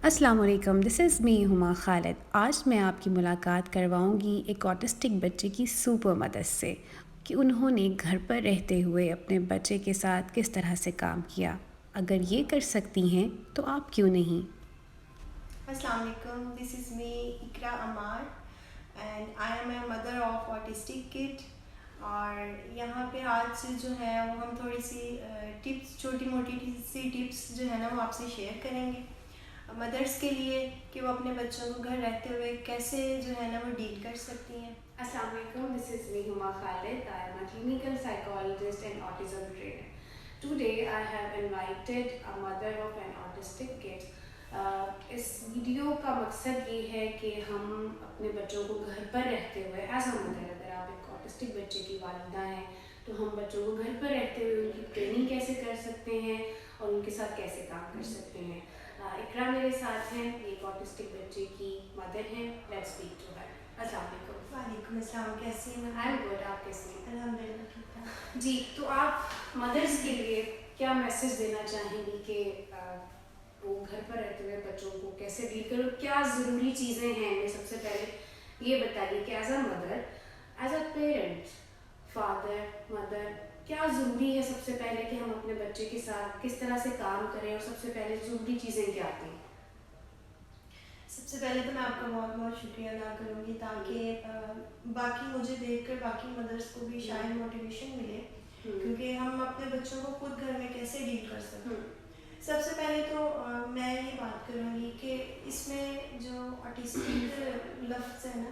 अस्सलाम वालेकुम, this is me Huma Khalid. आज मैं आपकी मुलाकात करवाऊंगी एक ऑटिस्टिक बच्चे की सुपर मदर से कि उन्होंने घर पर रहते हुए अपने बच्चे के साथ किस तरह से काम किया। अगर ये कर सकती हैं तो आप क्यों नहीं। Assalamu alaikum. This is me, Ikra Amar, and I am a mother of autistic kid. और यहाँ पे आज जो है वो हम थोड़ी सी टिप्स, छोटी मोटी सी टिप्स जो है ना वो आपसे शेयर करेंगे मदर्स के लिए कि वो अपने बच्चों को घर रहते हुए कैसे जो है ना वो डील कर सकती हैं। Assalamu alaikum, this is me Huma Khalid. I am a clinical psychologist and autism trainer. Today I have invited a mother of an autistic kid. इस वीडियो का मकसद ये है कि हम अपने बच्चों को घर पर रहते हुए एज अ मदर, अगर आप एक ऑटिस्टिक बच्चे की वालिदा हैं तो हम बच्चों को घर पर रहते हुए उनकी ट्रेनिंग कैसे कर सकते हैं और उनके साथ कैसे काम कर सकते हैं। इकरा मेरे साथ हैं, एक ऑटिस्टिक बच्चे की मदर हैं। Let's speak to her. अस्सलाम वालेकुम। वालेकुम अस्सलाम, कैसी हैं? आई एम गुड, आप कैसी हैं? अल्हम्दुलिल्लाह ठीक ठाक। जी, तो आप मदर्स के लिए क्या मैसेज देना चाहेंगी कि वो घर पर रहते हुए बच्चों को कैसे डील करो, क्या ज़रूरी चीज़ें हैं? मैं सबसे पहले ये बताइए कि as a mother, as a parent, father, mother, क्या ज़रूरी है सबसे पहले कि हम अपने बच्चे के साथ किस तरह से काम करें और सबसे पहले ज़रूरी चीज़ें क्या आती हैं? सबसे पहले तो मैं आपका बहुत बहुत शुक्रिया अदा करूँगी ताकि बाकी मुझे देखकर बाकी मदर्स को भी शायद मोटिवेशन मिले, क्योंकि हम अपने बच्चों को खुद घर में कैसे डील कर सकते हैं। सबसे पहले तो मैं ये बात करूँगी कि इसमें जो ऑटिस्टिक लफ्ज़ है ना,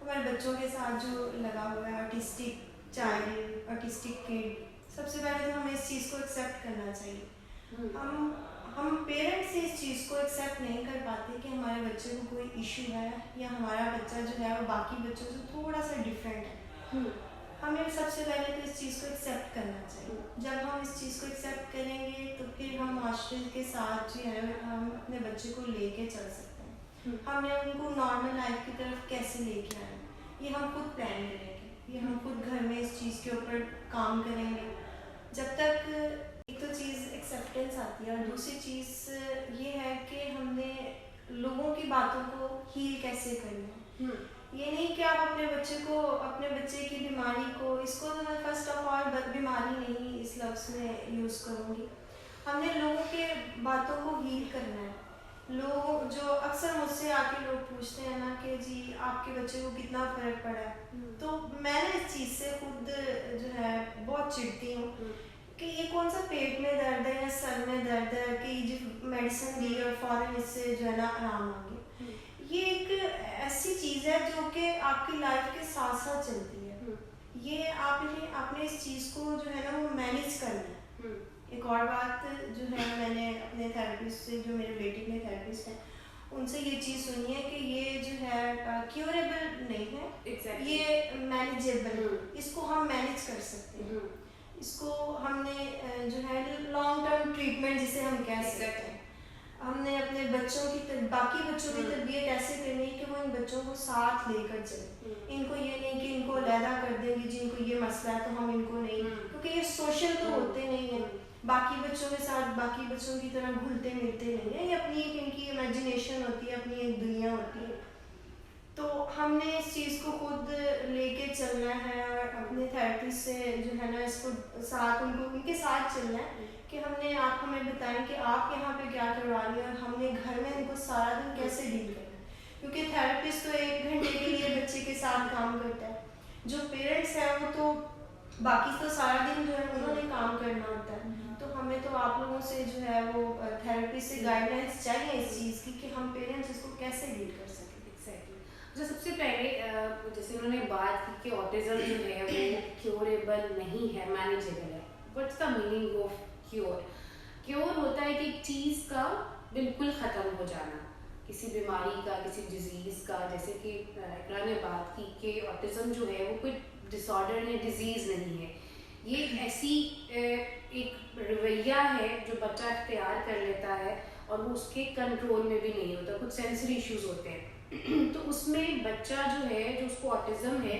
हमारे बच्चों के साथ जो लगा हुआ है, ऑटिस्टिक चाइल्ड, ऑटिस्टिक किड, सबसे पहले तो हमें इस चीज़ को एक्सेप्ट करना चाहिए। हम पेरेंट्स इस चीज़ को एक्सेप्ट नहीं कर पाते कि हमारे बच्चे को कोई इशू है या हमारा बच्चा जो है वो बाकी बच्चों से थोड़ा सा डिफरेंट है। हमें सबसे पहले तो इस चीज़ को एक्सेप्ट करना चाहिए। जब हम इस चीज़ को एक्सेप्ट करेंगे तो फिर हम माशरे के साथ जो है हम अपने बच्चे को लेके चल सकते हैं। हमें उनको नॉर्मल लाइफ की तरफ कैसे लेके आए, ये हम खुद प्लान करेंगे, ये हम खुद घर में इस चीज़ के ऊपर काम करेंगे। जब तक एक तो चीज़ एक्सेप्टेंस आती है और दूसरी चीज़ ये है कि हमने लोगों की बातों को हील कैसे करना है। ये नहीं कि आप अपने बच्चे को, अपने बच्चे की बीमारी को, इसको तो मैं फर्स्ट ऑफ ऑल बीमारी नहीं इस लफ्ज़ में यूज़ करूँगी। हमने लोगों के बातों को हील करना है। लोग जो अक्सर मुझसे आके लोग पूछते हैं ना कि जी आपके बच्चे को कितना फ़र्क पड़ा है, तो मैं इस चीज़ से खुद जो है बहुत चिढ़ती हूँ कि ये कौन सा पेट में दर्द है या सर में दर्द है कि जो मेडिसिन दी और फ़ौरन इससे जो है ना आराम आ गया। ये एक ऐसी चीज़ है जो कि आपकी लाइफ के साथ साथ चलती है। ये आपने इस चीज़ को जो है ना वो मैनेज करना है। एक और बात जो है, मैंने अपने थेरेपिस्ट से, जो मेरे बेटे के थेरेपिस्ट हैं, उनसे ये चीज़ सुनी है कि ये जो है क्योरेबल नहीं है, ये मैनेजेबल, इसको हम मैनेज कर सकते हैं। इसको हमने जो है लॉन्ग टर्म ट्रीटमेंट जिसे हम कह सकते हैं, हमने अपने बच्चों की बाकी बच्चों की तरबियत ऐसे करनी है कि वो इन बच्चों को साथ लेकर चले। इनको ये नहीं कि इनको अलहदा कर देंगे, जिनको ये मसला है तो हम इनको नहीं, क्योंकि ये सोशल तो होते नहीं हैं, बाकी बच्चों के साथ बाकी बच्चों की तरह घुलते मिलते नहीं हैं। ये अपनी एक इनकी इमेजिनेशन होती है, अपनी एक दुनिया होती है। तो हमने इस चीज़ को खुद लेके चलना है और अपने थेरेपिस्ट से जो है ना इसको साथ, उनके साथ चलना है कि आप हमें बताएं कि आप यहाँ पे क्या करवा रही हैं और हमने घर में इनको सारा दिन कैसे डील करना है। क्योंकि थेरेपिस्ट तो 1 घंटे के लिए बच्चे के साथ काम करता है, जो पेरेंट्स हैं वो तो बाकी तो सारा दिन जो है उन्होंने काम करना होता है। तो हमें तो आप लोगों से जो है वो थेरेपिस्ट से गाइडलाइंस चाहिए इस चीज़ की कि हम पेरेंट्स इसको कैसे डील कर सकें। जो सबसे पहले जैसे उन्होंने बात की कि ऑटिज्म जो है वो क्योरेबल नहीं है, मैनेजेबल है। What's the meaning of cure? Cure होता है कि एक चीज़ का बिल्कुल ख़त्म हो जाना, किसी बीमारी का, किसी डिजीज़ का। जैसे कि इकरा ने बात की कि ऑटिज्म जो है वो कोई डिसऑर्डर नहीं, डिजीज़ नहीं है। ये ऐसी एक रवैया है जो बच्चा इख्तियार कर लेता है और वो उसके कंट्रोल में भी नहीं होता, कुछ सेंसरी इश्यूज होते हैं। तो उसमें बच्चा जो है, जो उसको ऑटिज्म है,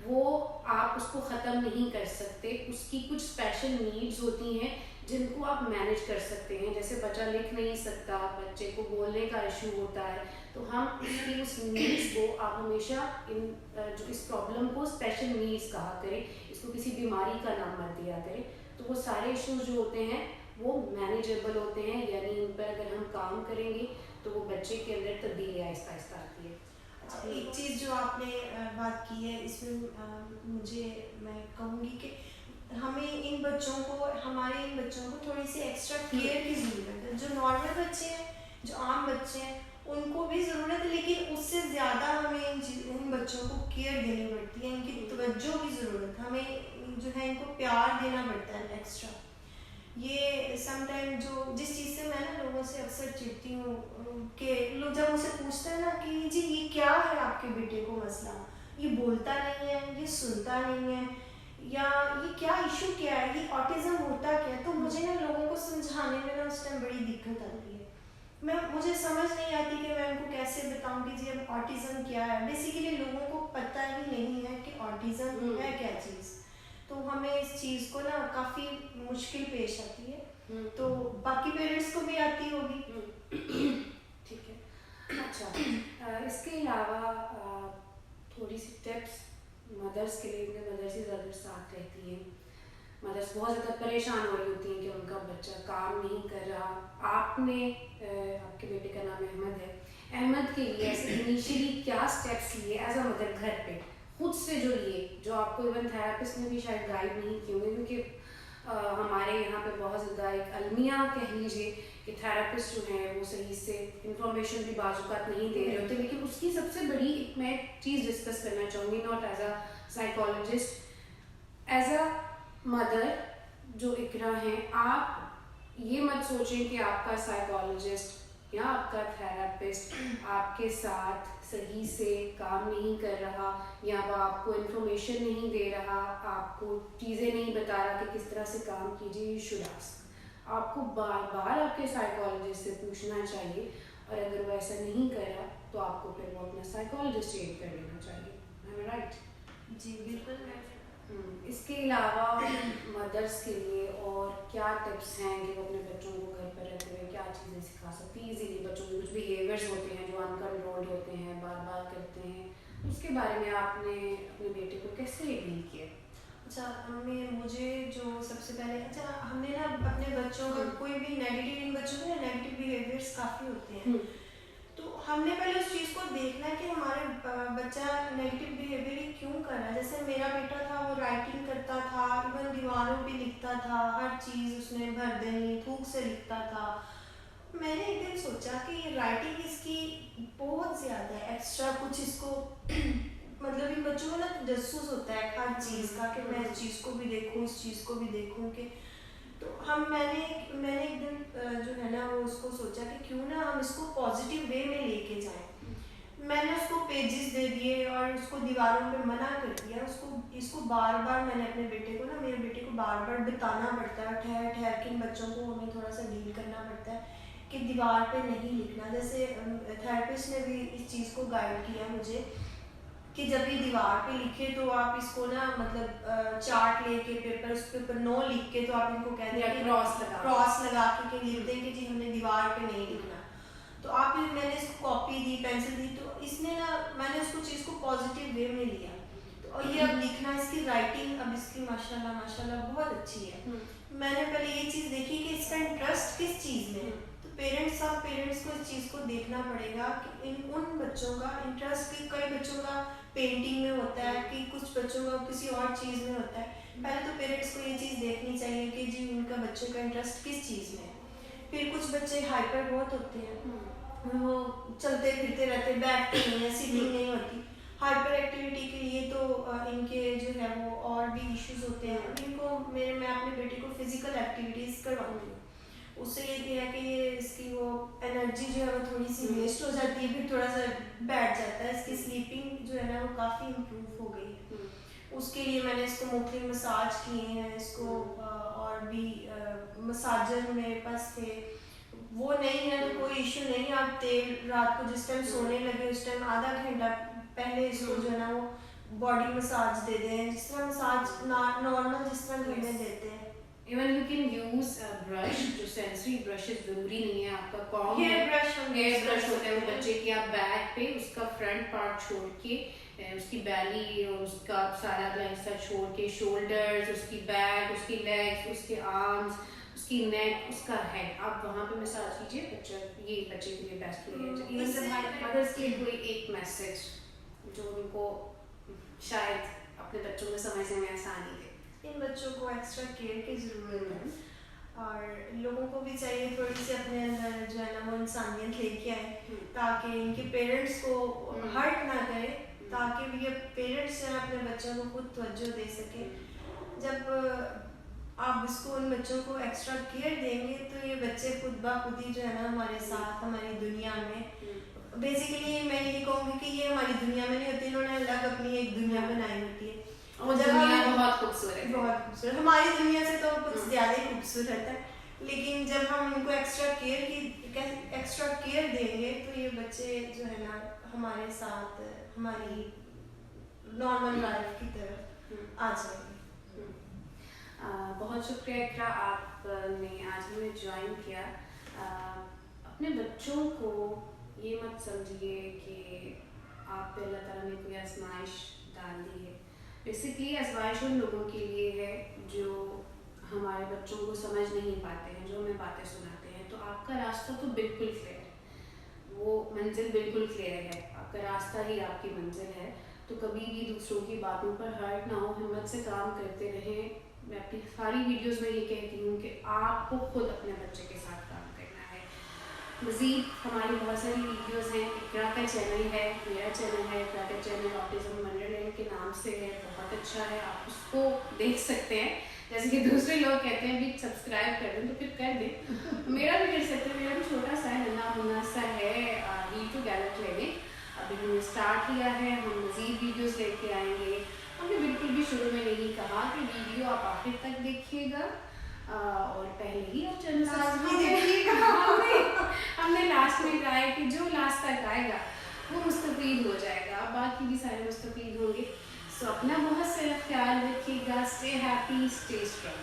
वो आप उसको ख़त्म नहीं कर सकते। उसकी कुछ स्पेशल नीड्स होती हैं जिनको आप मैनेज कर सकते हैं। जैसे बच्चा लिख नहीं सकता, बच्चे को बोलने का इशू होता है, तो हम उसकी उस नीड्स को आप हमेशा जो इस प्रॉब्लम को स्पेशल नीड्स कहा करें, इसको किसी बीमारी का नाम मत दिया करें। तो वो सारे इश्यूज जो होते हैं वो मैनेजेबल होते हैं, यानी उन पर अगर हम काम करेंगे तो वो बच्चे के अंदर तब्दीली आहिस्ता आहिस्ता आती है। अच्छा, एक चीज़ जो आपने बात की है इसमें मैं कहूँगी कि हमें इन बच्चों को हमारे इन बच्चों को थोड़ी सी एक्स्ट्रा केयर की ज़रूरत है। जो नॉर्मल बच्चे हैं, जो आम बच्चे हैं, उनको भी ज़रूरत है, लेकिन उससे ज़्यादा हमें इन बच्चों को केयर देनी पड़ती है, इनकी तवज्जो की ज़रूरत है, हमें जो है इनको प्यार देना पड़ता है एक्स्ट्रा। ये समटाइम जो जिस चीज़ से मैं ना लोगों से अक्सर चिढ़ती हूँ कि लोग जब मुझसे पूछते हैं ना कि जी ये क्या है आपके बेटे को मसला, ये बोलता नहीं है, ये सुनता नहीं है, या ये क्या इशू क्या है, ये ऑटिज्म होता क्या है, तो मुझे ना लोगों को समझाने में ना उस टाइम बड़ी दिक्कत आती है। मुझे समझ नहीं आती कि मैं उनको कैसे बताऊं कि जी अब ऑटिज्म क्या है। बेसिकली लोगों को पता ही नहीं है कि ऑटिज्म है क्या चीज़, तो हमें इस चीज़ को ना काफ़ी मुश्किल पेश आती है। तो बाकी पेरेंट्स को भी आती होगी। ठीक है। अच्छा, इसके अलावा थोड़ी सी टिप्स मदर्स के लिए, मदर्स ही ज़्यादा साथ रहती हैं। मदर्स बहुत ज़्यादा परेशान हो रही होती हैं कि उनका बच्चा काम नहीं कर रहा। आपके बेटे का नाम अहमद है, अहमद के लिए ऐसे इनिशियली क्या स्टेप्स लिए एज अ मदर घर पे खुद से, जो लिए जो आपको इवन थेरेपिस्ट ने भी शायद गाइड नहीं किए होंगे, क्योंकि हमारे यहाँ पे बहुत ज़्यादा एक अलमिया कह लीजिए कि थेरेपिस्ट जो हैं वो सही से इंफॉर्मेशन भी बाजुकात नहीं दे रहे होते। लेकिन उसकी सबसे बड़ी मैं चीज़ डिस्कस करना चाहूँगी, not as a psychologist, as a mother जो इकरा हैं, आप ये मत सोचें कि आपका साइकोलॉजिस्ट या आपका थेरेपिस्ट आपके साथ सही से काम नहीं कर रहा, या वो आपको इन्फॉर्मेशन नहीं दे रहा, आपको चीज़ें नहीं बता रहा कि किस तरह से काम कीजिए। यू शुड आस्क, आपको बार बार आपके साइकोलॉजिस्ट से पूछना चाहिए, और अगर वो ऐसा नहीं करा तो आपको फिर वो अपना साइकोलॉजिस्ट चेंज कर लेना चाहिए। I am right? जी बिल्कुल। इसके अलावा मदर्स के लिए और क्या टिप्स हैं कि वो अपने बच्चों को घर पर रहते हुए क्या चीज़ें सिखा सकती हैं इजीली? बच्चों के कुछ बिहेवियर्स होते हैं जो अनकंट्रोल्ड होते हैं, बार बार करते हैं, उसके बारे में आपने अपने बेटे को कैसे डील किया? अच्छा, मुझे जो सबसे पहले हमने ना अपने बच्चों का कोई भी नेगेटिव, इन बच्चों के नेगेटिव बिहेवियर्स काफ़ी होते हैं, तो हमने पहले उस चीज़ को देखना है कि हमारे बच्चा नेगेटिव बिहेवियर क्यों कर रहा है। जैसे मेरा बेटा था, वो राइटिंग करता था, इवन दीवारों पे लिखता था, हर चीज़ उसने भर देनी, थूक से लिखता था। मैंने एक दिन सोचा कि ये राइटिंग इसकी बहुत ज़्यादा है, एक्स्ट्रा कुछ इसको मतलब इन बच्चों को ना जसूस होता है हर चीज़ का कि मैं इस चीज़ को भी देखूँ, इस चीज़ को भी देखूँ कि तो मैंने एक दिन जो है ना वो उसको सोचा कि क्यों ना हम इसको पॉजिटिव वे में लेके जाएं। मैंने उसको पेजेस दे दिए और उसको दीवारों पे मना कर दिया। इसको बार बार मैंने अपने बेटे को ना, मेरे बेटे को बार बार बताना पड़ता है, ठहर ठहर के इन बच्चों को हमें थोड़ा सा डील करना पड़ता है कि दीवार पे नहीं लिखना। जैसे थेरेपिस्ट ने भी इस चीज़ को गाइड किया मुझे कि जब ये दीवार पे लिखे तो आप इसको ना मतलब चार्ट लेके पेपर, उस पेपर नो लिख के तो आप इनको कह दें क्रॉस लगा के लिख दें कि जी हमने दीवार पे नहीं लिखना। तो आप मैंने इसको कॉपी दी, पेंसिल दी, तो इसने ना मैंने उसको चीज़ को पॉजिटिव वे में लिया। तो और ये अब लिखना, इसकी राइटिंग अब इसकी माशाल्लाह बहुत अच्छी है। मैंने पहले ये चीज़ देखी कि इसका इंटरेस्ट किस चीज़ में है। पेरेंट्स को इस चीज़ को देखना पड़ेगा कि उन बच्चों का इंटरेस्ट, कि कई बच्चों का पेंटिंग में होता है, कि कुछ बच्चों का किसी और चीज़ में होता है। पहले तो पेरेंट्स को ये चीज़ देखनी चाहिए कि जी उनका बच्चों का इंटरेस्ट किस चीज़ में है। फिर कुछ बच्चे हाइपर बहुत होते हैं, वो चलते फिरते रहते, बैठते नहीं है, सीटिंग नहीं होती। हाइपर एक्टिविटी के लिए तो इनके जो है वो और भी इश्यूज होते हैं। इनको मैं अपने बेटे को फिजिकल एक्टिविटीज़ करवाऊँगी, उससे ये है कि ये इसकी वो एनर्जी जो है वो थोड़ी सी वेस्ट हो जाती है, फिर थोड़ा सा बैठ जाता है। इसकी स्लीपिंग जो है ना वो काफ़ी इम्प्रूव हो गई। उसके लिए मैंने इसको मुख्तलिफ मसाज किए हैं इसको, और भी मसाजर मेरे पास थे। वो नहीं है तो कोई इशू नहीं, आप तेल रात को जिस टाइम सोने लगे उस टाइम आधा घंटा पहले इसको जो है ना वो बॉडी मसाज दे दें, जिस तरह मसाज नॉर्मल जिस तरह घर में देते हैं। Even you can use brush, जो सेंसरी ब्रशेस जरूरी नहीं है आपका कॉम हेयर ब्रश होता है वो बच्चे के, आप बैक पे उसका फ्रंट पार्ट छोड़ के उसकी बैली और उसका सारा हिस्सा छोड़ के शोल्डर्स, उसकी बैक, उसकी लेग्स, उसके आर्म्स, उसकी नेक, उसका हेड, आप वहाँ पे मसाज कीजिए। ये बच्चे के लिए बेस्ट है। इवन जब मदर्स के कोई एक मैसेज जो उनको शायद अपने बच्चों को समझने में आसानी दे। इन बच्चों को एक्स्ट्रा केयर की ज़रूरत है और लोगों को भी चाहिए थोड़ी सी अपने अंदर जो है ना वो इंसानियत लेके आए ताकि इनके पेरेंट्स को हर्ट ना करे, ताकि भी ये पेरेंट्स जो है अपने बच्चों को खुद तवज्जो दे सके। जब आप इसको उन बच्चों को एक्स्ट्रा केयर देंगे तो ये बच्चे खुद ब खुद ही जो है ना हमारे साथ हमारी दुनिया में, बेसिकली मैं यही कहूँगी कि ये हमारी दुनिया में नहीं होती, इन्होंने अलग अपनी एक दुनिया बनाई होती है। और दुनिया बहुत खूबसूरत है, बहुत खूबसूरत, हमारी दुनिया से तो कुछ ज़्यादा ही खूबसूरत है। लेकिन जब हम इनको एक्स्ट्रा केयर देंगे तो ये बच्चे जो है ना हमारे साथ हमारी नॉर्मल लाइफ की तरफ आ जाएंगे। बहुत शुक्रिया इकरा, आपने आज हमें ज्वाइन किया। अपने बच्चों को ये मत समझिए कि आप पे अल्लाह ताला ने कोई आजमाइश डाल दी है। बेसिकली आजमाइश उन लोगों के लिए है जो हमारे बच्चों को समझ नहीं पाते हैं, जो हमें बातें सुनाते हैं। तो आपका रास्ता तो बिल्कुल क्लियर है, वो मंजिल बिल्कुल क्लियर है, आपका रास्ता ही आपकी मंजिल है। तो कभी भी दूसरों की बातों पर हर्ट ना हो, हिम्मत से काम करते रहें। मैं अपनी सारी वीडियोस में ये कहती हूँ कि आपको खुद अपने बच्चे के साथ काम करना है। मज़ीद हमारी बहुत सारी वीडियोस हैं, इकरा का चैनल है, मेरा चैनल है, इकरा का चैनल ऑटिज्म वंडरलैंड के नाम से है, बहुत अच्छा है, आप उसको देख सकते हैं। जैसे कि दूसरे लोग कहते हैं भी सब्सक्राइब कर दें तो फिर कर दें, मेरा भी कर सकते हैं, मेरा भी छोटा सा है, नन्हा मुन्ना सा है, यूट्यूब गैलर क्लिनिक। अभी हमने स्टार्ट किया है, हम मज़ीद वीडियोस लेके आएंगे। हमने बिल्कुल भी शुरू में नहीं कहा कि वीडियो आप आखिर तक देखिएगा और पहले ही आप चैनल देखिएगा। हमने लास्ट में कहा है कि जो लास्ट तक आएगा वो मुस्तफीद हो जाएगा, बाकी भी सारे मुस्तफीद होंगे। सो अपना बहुत सारा ख्याल रखिएगा, स्टे हैप्पी, स्टे स्ट्रॉन्ग।